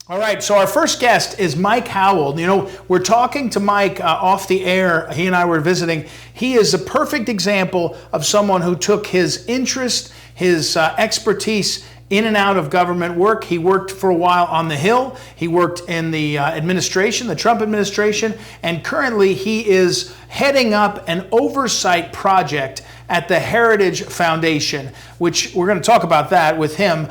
All right, so our first guest is Mike Howell. You know, we're talking to Mike off the air. He and I were visiting. He is a perfect example of someone who took his interest, his expertise in and out of government work. He worked for a while on the Hill. He worked in the administration, the Trump administration, and currently he is heading up an oversight project at the Heritage Foundation, which we're going to talk about that with him.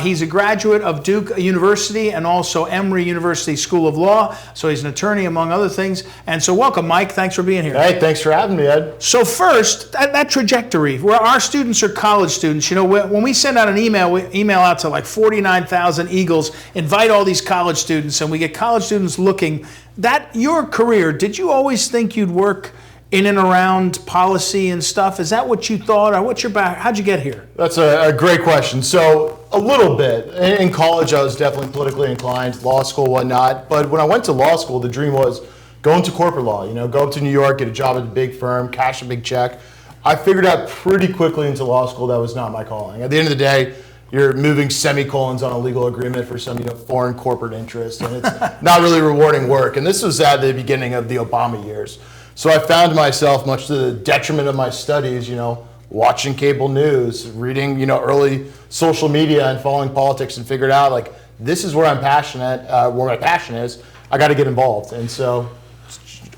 He's a graduate of Duke University and also Emory University School of Law, so he's an attorney among other things. And so welcome, Mike. Thanks for being here. Hey, thanks for having me, Ed. So first, that trajectory, where our students are college students, you know, when we send out an email, we email out to like 49,000 Eagles, invite all these college students, and we get college students looking. Your career, did you always think you'd work in and around policy and stuff? Is that what you thought, or what's your back? How'd you get here? That's a great question. So a little bit. In college, I was definitely politically inclined, law school, whatnot. But when I went to law school, the dream was go into corporate law. You know, go up to New York, get a job at a big firm, cash a big check. I figured out pretty quickly into law school that was not my calling. At the end of the day, you're moving semicolons on a legal agreement for some foreign corporate interest, and it's not really rewarding work. And this was at the beginning of the Obama years. So I found myself, much to the detriment of my studies, watching cable news, reading, early social media and following politics, and figured out, like, this is where I'm passionate, where my passion is. I got to get involved. And so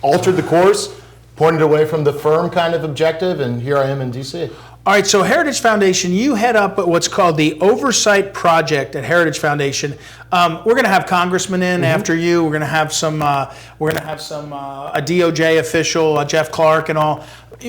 altered the course, pointed away from the firm kind of objective, and here I am in D.C. All right, so Heritage Foundation, you head up what's called the Oversight Project at Heritage Foundation. We're going to have congressmen in after you. We're going to have some. A DOJ official, Jeff Clark, and all.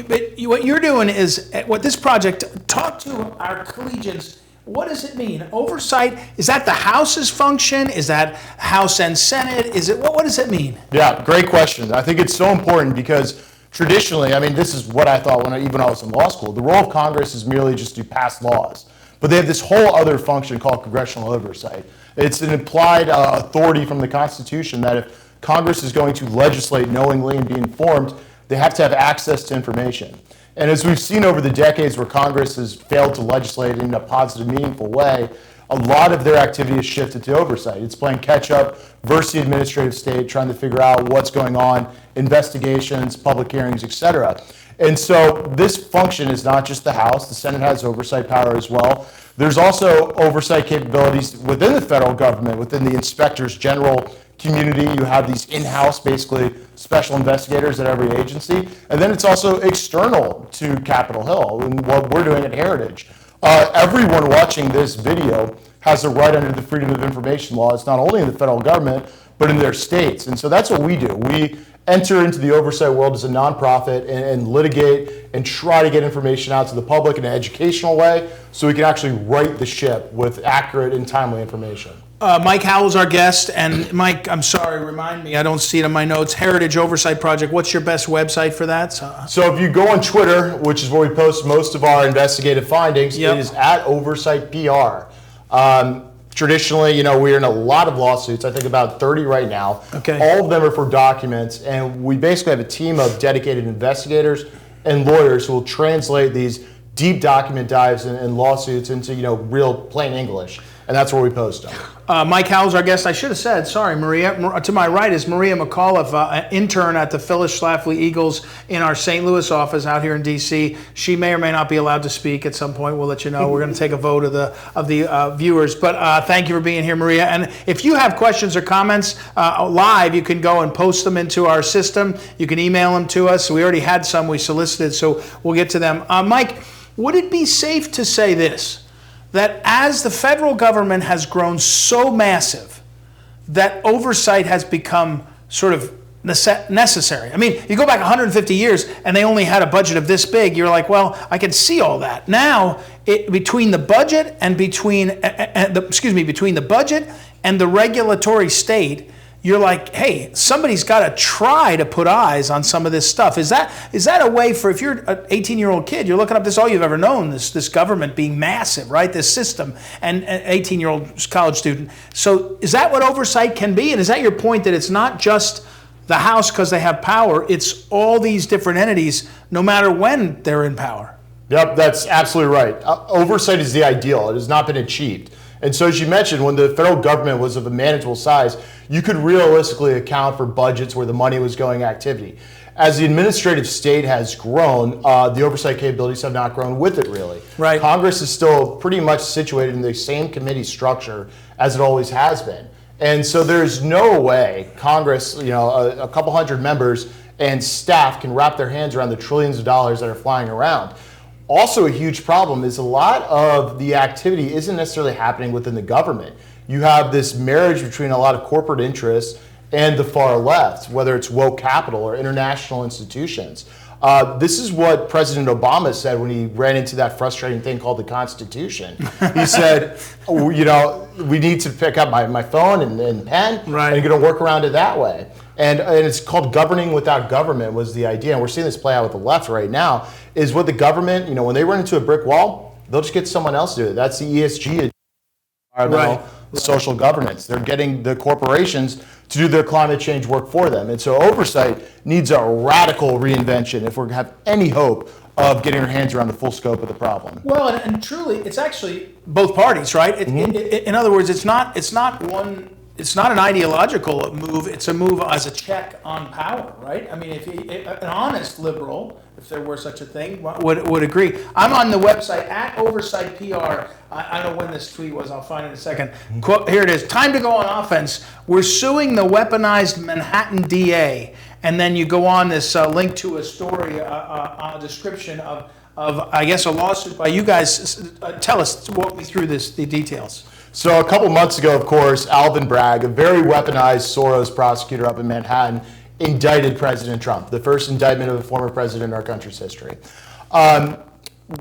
But what you're doing is what this project. Talk to our collegians. What does it mean? Oversight, is that the House's function? Is that House and Senate? Is it what does it mean? Yeah, great question. I think it's so important because traditionally, this is what I thought when I was in law school. The role of Congress is merely just to pass laws. But they have this whole other function called congressional oversight. It's an implied authority from the Constitution that if Congress is going to legislate knowingly and be informed, they have to have access to information. And as we've seen over the decades where Congress has failed to legislate in a positive, meaningful way, a lot of their activity has shifted to oversight. It's playing catch up versus the administrative state, trying to figure out what's going on, investigations, public hearings, etc. And so this function is not just the House. The Senate has oversight power as well. There's also oversight capabilities within the federal government, within the inspectors general community. You have these in-house, basically, special investigators at every agency. And then it's also external to Capitol Hill and what we're doing at Heritage. Everyone watching this video has a right under the Freedom of Information laws, not only in the federal government, but in their states. And so that's what we do. We enter into the oversight world as a nonprofit and litigate and try to get information out to the public in an educational way so we can actually right the ship with accurate and timely information. Mike Howell's our guest, and Mike, I'm sorry, remind me, I don't see it in my notes, Heritage Oversight Project, what's your best website for that? So if you go on Twitter, which is where we post most of our investigative findings, It is at Oversight PR. Traditionally, we're in a lot of lawsuits, I think about 30 right now. Okay. All of them are for documents, and we basically have a team of dedicated investigators and lawyers who will translate these deep document dives and lawsuits into, real plain English. And that's where we post them. Mike Howell's our guest. I should have said, sorry, Maria. To my right is Maria McAuliffe, an intern at the Phyllis Schlafly Eagles in our St. Louis office out here in D.C. She may or may not be allowed to speak at some point. We'll let you know. We're going to take a vote of the viewers. But thank you for being here, Maria. And if you have questions or comments live, you can go and post them into our system. You can email them to us. We already had some we solicited, so we'll get to them. Mike, would it be safe to say this? That as the federal government has grown so massive, that oversight has become sort of necessary. You go back 150 years and they only had a budget of this big. You're like, well, I can see all that. Now, between the budget and between the budget and the regulatory state, you're like, hey, somebody's got to try to put eyes on some of this stuff. Is that a way for, if you're an 18-year-old kid, you're looking up, this is all you've ever known, this government being massive, right? This system, and an 18-year-old college student. So is that what oversight can be? And is that your point, that it's not just the House because they have power, it's all these different entities, no matter when they're in power? Yep, that's absolutely right. Oversight is the ideal. It has not been achieved. And so as you mentioned, when the federal government was of a manageable size, you could realistically account for budgets where the money was going activity. As the administrative state has grown, the oversight capabilities have not grown with it, really. Right. Congress is still pretty much situated in the same committee structure as it always has been. And so there's no way Congress, a couple hundred members and staff can wrap their hands around the trillions of dollars that are flying around. Also, a huge problem is a lot of the activity isn't necessarily happening within the government. You have this marriage between a lot of corporate interests and the far left, whether it's woke capital or international institutions. This is what President Obama said when he ran into that frustrating thing called the Constitution. He said, we need to pick up my phone and pen, right, and going to work around it that way. And it's called governing without government was the idea. And we're seeing this play out with the left right now, is what the government, when they run into a brick wall, they'll just get someone else to do it. That's the ESG, environmental, social governance. They're getting the corporations to do their climate change work for them. And so oversight needs a radical reinvention if we're going to have any hope of getting our hands around the full scope of the problem. Well, and truly, it's actually both parties, right? In other words, it's not an ideological move. It's a move as a check on power, right? I mean, if an honest liberal, if there were such a thing, would agree. I'm on the website at Oversight PR. I don't know when this tweet was. I'll find it in a second. Quote, here it is. Time to go on offense. We're suing the weaponized Manhattan DA. And then you go on this link to a story, a description of, I guess, a lawsuit by you guys. Tell us, walk me through the details. So a couple months ago, of course, Alvin Bragg, a very weaponized Soros prosecutor up in Manhattan, indicted President Trump, the first indictment of a former president in our country's history.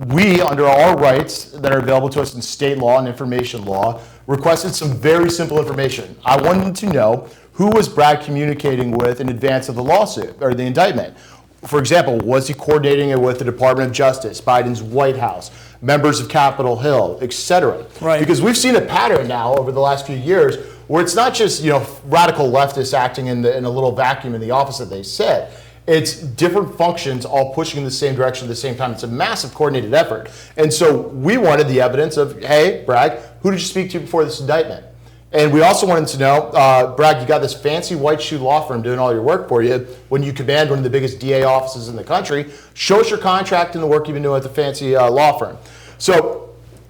We, under our rights that are available to us in state law and information law, requested some very simple information. I wanted to know who was Bragg communicating with in advance of the lawsuit or the indictment. For example, was he coordinating it with the Department of Justice, Biden's White House, members of Capitol Hill, etc.? Right. Because we've seen a pattern now over the last few years where it's not just radical leftists acting in a little vacuum in the office that they sit. It's different functions all pushing in the same direction at the same time. It's a massive coordinated effort. And so we wanted the evidence of, hey, Bragg, who did you speak to before this indictment? And we also wanted to know, Bragg, you got this fancy white shoe law firm doing all your work for you when you command one of the biggest DA offices in the country. Show us your contract and the work you've been doing at the fancy law firm. So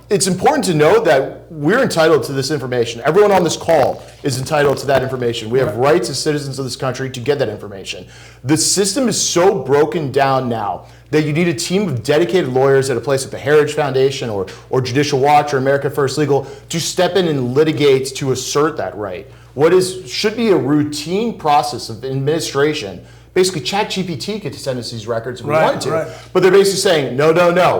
it's important to know that we're entitled to this information. Everyone on this call is entitled to that information. We have rights as citizens of this country to get that information. The system is so broken down now that you need a team of dedicated lawyers at a place like the Heritage Foundation or Judicial Watch or America First Legal to step in and litigate to assert that right. What should be a routine process of administration. Basically, ChatGPT could send us these records if we wanted to. Right. But they're basically saying, no,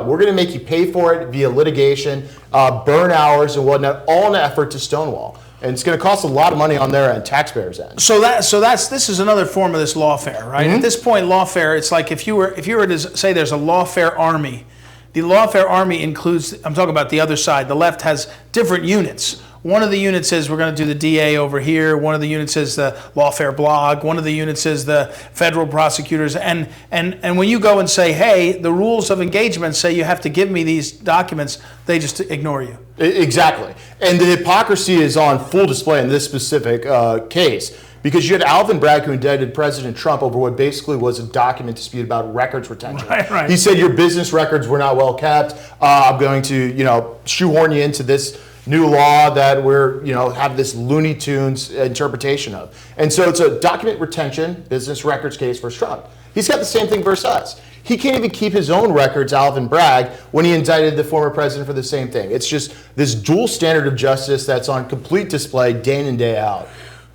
we're going to make you pay for it via litigation, burn hours and whatnot, all in an effort to stonewall. And it's going to cost a lot of money on their end, taxpayers' end. So this is another form of this lawfare, right? Mm-hmm. At this point, lawfare, it's like if you were to say there's a lawfare army. The lawfare army includes, I'm talking about the other side. The left has different units. One of the units says we're going to do the DA over here. One of the units is the lawfare blog. One of the units is the federal prosecutors. And when you go and say, hey, the rules of engagement say you have to give me these documents, they just ignore you. Exactly. And the hypocrisy is on full display in this specific case. Because you had Alvin Bragg who indicted President Trump over what basically was a document dispute about records retention. Right. He said your business records were not well kept. I'm going to, shoehorn you into this new law that we're, have this Looney Tunes interpretation of. And so it's a document retention business records case versus Trump. He's got the same thing versus us. He can't even keep his own records, Alvin Bragg, when he indicted the former president for the same thing. It's just this dual standard of justice that's on complete display day in and day out.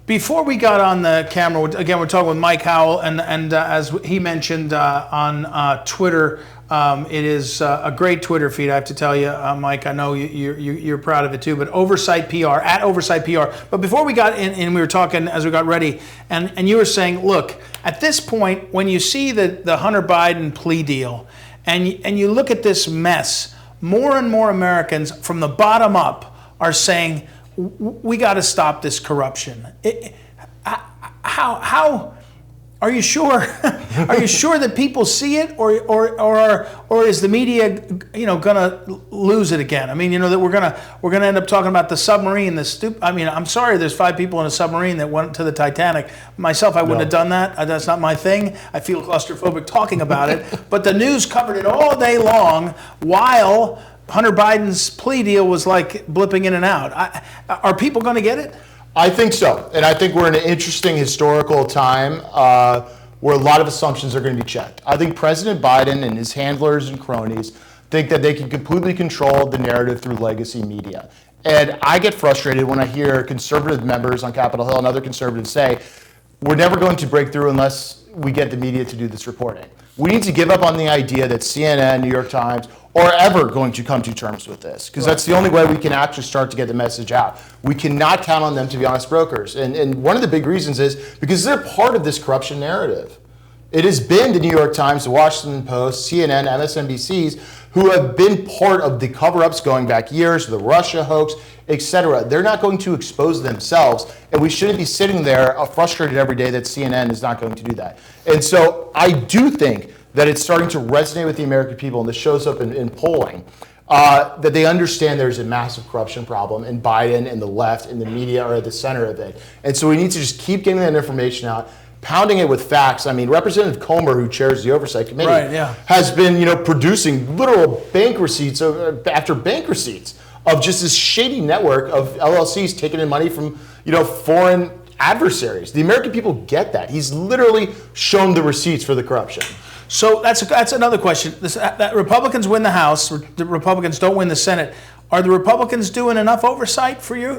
Before we got on the camera, again, we're talking with Mike Howell, and as he mentioned on Twitter, it is a great Twitter feed, I have to tell you, Mike. I know you're proud of it too, but Oversight PR, at Oversight PR. But before we got in, and we were talking as we got ready, and you were saying, look, at this point, when you see the Hunter Biden plea deal, and you look at this mess, more and more Americans from the bottom up are saying, we got to stop this corruption. How Are you sure? Are you sure that people see it, or is the media, gonna lose it again? I mean, that we're gonna end up talking about the submarine. I mean, I'm sorry, there's 5 people in a submarine that went to the Titanic. Myself, I wouldn't have done that. That's not my thing. I feel claustrophobic talking about it. But the news covered it all day long, while Hunter Biden's plea deal was like blipping in and out. Are people going to get it? I think so. And I think we're in an interesting historical time where a lot of assumptions are going to be checked. I think President Biden and his handlers and cronies think that they can completely control the narrative through legacy media. And I get frustrated when I hear conservative members on Capitol Hill and other conservatives say, we're never going to break through unless we get the media to do this reporting. We need to give up on the idea that CNN, New York Times, are ever going to come to terms with this, because that's the only way we can actually start to get the message out. We cannot count on them to be honest brokers. And one of the big reasons is because they're part of this corruption narrative. It has been the New York Times, the Washington Post, CNN, MSNBCs, who have been part of the cover-ups going back years, the Russia hoax, etc. They're not going to expose themselves, and we shouldn't be sitting there frustrated every day that CNN is not going to do that. And so I do think that it's starting to resonate with the American people, and this shows up in polling, that they understand there's a massive corruption problem, and Biden and the left and the media are at the center of it. And so we need to just keep getting that information out, pounding it with facts. I mean, Representative Comer, who chairs the Oversight Committee, has been, producing literal bank receipts after bank receipts of just this shady network of LLCs taking in money from, foreign adversaries. The American people get that. He's literally shown the receipts for the corruption. So that's another question. That Republicans win the House, the Republicans don't win the Senate. Are the Republicans doing enough oversight for you?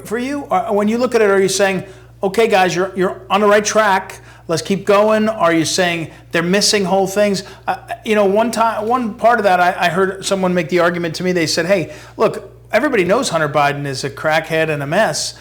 When you look at it, are you saying, okay, guys, you're on the right track, let's keep going? Are you saying they're missing whole things? One part of that, I heard someone make the argument to me. They said, hey, look, everybody knows Hunter Biden is a crackhead and a mess.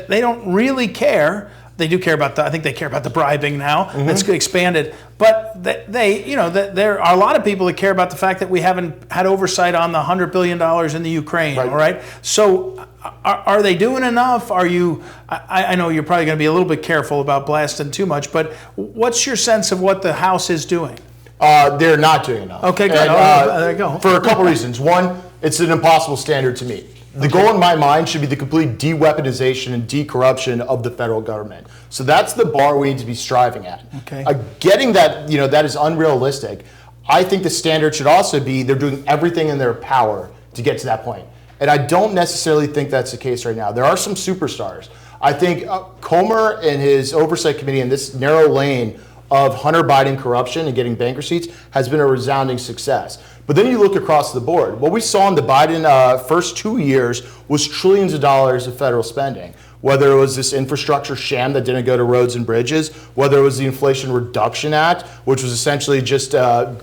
They don't really care. They do care about I think they care about the bribing now. Mm-hmm. That's expanded. But there are a lot of people that care about the fact that we haven't had oversight on the $100 billion in the Ukraine. Right. All right. So are they doing enough? Are you? I know you're probably going to be a little bit careful about blasting too much, but what's your sense of what the House is doing? They're not doing enough. Okay, good. There you go. For a couple reasons. One, it's an impossible standard to meet. The goal in my mind should be the complete de-weaponization and de-corruption of the federal government. So that's the bar we need to be striving at. Okay. Getting that, that is unrealistic. I think the standard should also be they're doing everything in their power to get to that point. And I don't necessarily think that's the case right now. There are some superstars. I think Comer and his oversight committee in this narrow lane of Hunter Biden corruption and getting bank receipts has been a resounding success. But then you look across the board. What we saw in the Biden first 2 years was trillions of dollars of federal spending. Whether it was this infrastructure sham that didn't go to roads and bridges, whether it was the Inflation Reduction Act, which was essentially just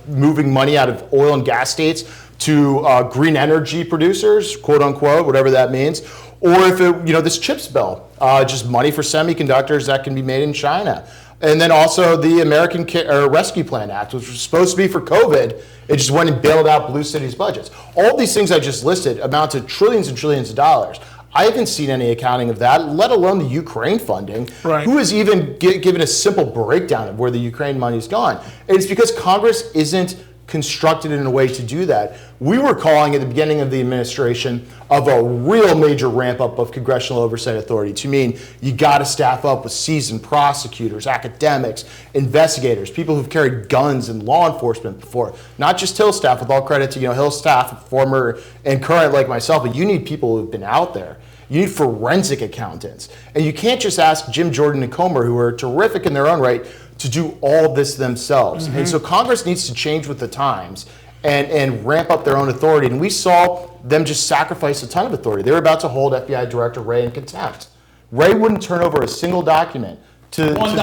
moving money out of oil and gas states to green energy producers, quote unquote, whatever that means, or if it, this CHIPS bill, just money for semiconductors that can be made in China. And then also the American Rescue Plan Act, which was supposed to be for COVID. It just went and bailed out blue cities' budgets. All these things I just listed amount to trillions and trillions of dollars. I haven't seen any accounting of that, let alone the Ukraine funding. Right. Who has even given a simple breakdown of where the Ukraine money's gone? And it's because Congress isn't constructed in a way to do that. We were calling at the beginning of the administration of a real major ramp up of congressional oversight authority to mean you got to staff up with seasoned prosecutors, academics, investigators, people who've carried guns in law enforcement before, not just Hill staff, with all credit to Hill staff, former and current like myself, but you need people who've been out there. You need forensic accountants. And you can't just ask Jim Jordan and Comer, who are terrific in their own right, to do all this themselves. Mm-hmm. And so Congress needs to change with the times and ramp up their own authority. And we saw them just sacrifice a ton of authority. They were about to hold FBI Director Wray in contempt. Wray wouldn't turn over a single document one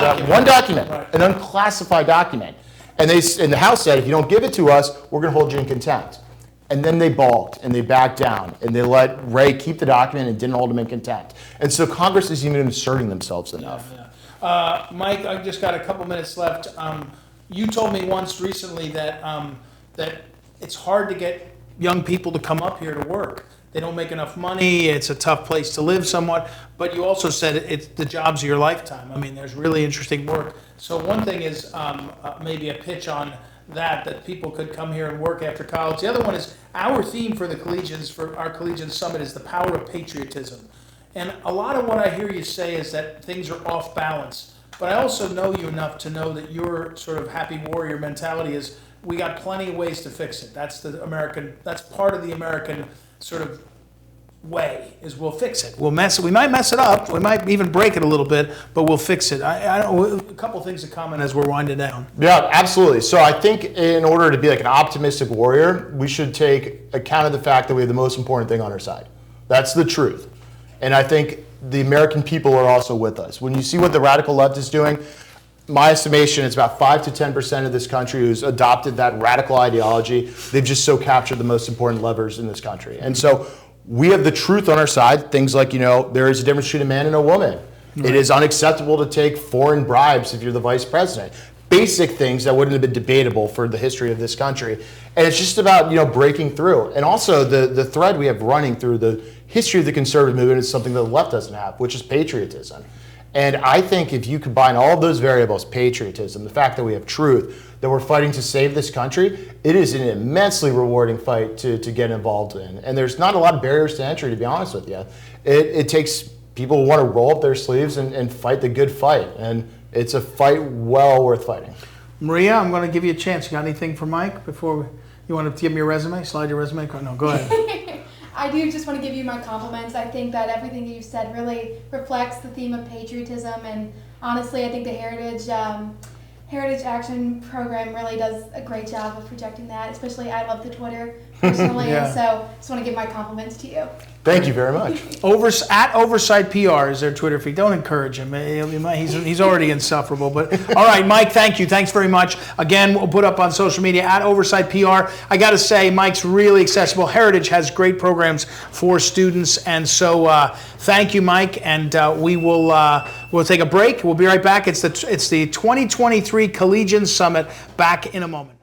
document, right. An unclassified document. And the House said, if you don't give it to us, we're going to hold you in contempt. And then they balked and they backed down and they let Wray keep the document and didn't hold him in contempt. And so Congress isn't even asserting themselves enough. Yeah. Mike, I've just got a couple minutes left. You told me once recently that that it's hard to get young people to come up here to work. they don't make enough money, it's a tough place to live somewhat, but you also said it's the jobs of your lifetime. I mean, there's really interesting work. So one thing is maybe a pitch on that people could come here and work after college. The other one is our theme for the Collegians, for our Collegian Summit, is the power of patriotism. And a lot of what I hear you say is that things are off balance. But I also know you enough to know that your sort of happy warrior mentality is we got plenty of ways to fix it. That's part of the American sort of way, is we'll fix it. We might mess it up, we might even break it a little bit, but we'll fix it. A couple things to comment as we're winding down. Yeah, absolutely. So I think in order to be like an optimistic warrior, we should take account of the fact that we have the most important thing on our side. That's the truth. And I think the American people are also with us. When you see what the radical left is doing, my estimation is about 5 to 10% of this country who's adopted that radical ideology. They've just so captured the most important levers in this country. And so we have the truth on our side. Things like, there is a difference between a man and a woman. Right. It is unacceptable to take foreign bribes if you're the vice president. Basic things that wouldn't have been debatable for the history of this country. And it's just about, breaking through. And also the thread we have running through the history of the conservative movement is something that the left doesn't have, which is patriotism. And I think if you combine all of those variables, patriotism, the fact that we have truth, that we're fighting to save this country, it is an immensely rewarding fight to get involved in. And there's not a lot of barriers to entry, to be honest with you. It takes people who want to roll up their sleeves and fight the good fight. And it's a fight well worth fighting. Maria, I'm going to give you a chance. You got anything for Mike before you want to give me your resume? Slide your resume? No, go ahead. I do just want to give you my compliments. I think that everything that you've said really reflects the theme of patriotism, and honestly, I think the Heritage Action Program really does a great job of projecting that. Especially, I love the Twitter personally, Yeah. and so just want to give my compliments to you. Thank you very much. At Oversight PR is their Twitter feed. Don't encourage him. He's already insufferable. But all right, Mike, thank you. Thanks very much. Again, we'll put up on social media at Oversight PR. I got to say, Mike's really accessible. Heritage has great programs for students, and so thank you, Mike. And we'll take a break. We'll be right back. It's the 2023 Collegians Summit. Back in a moment.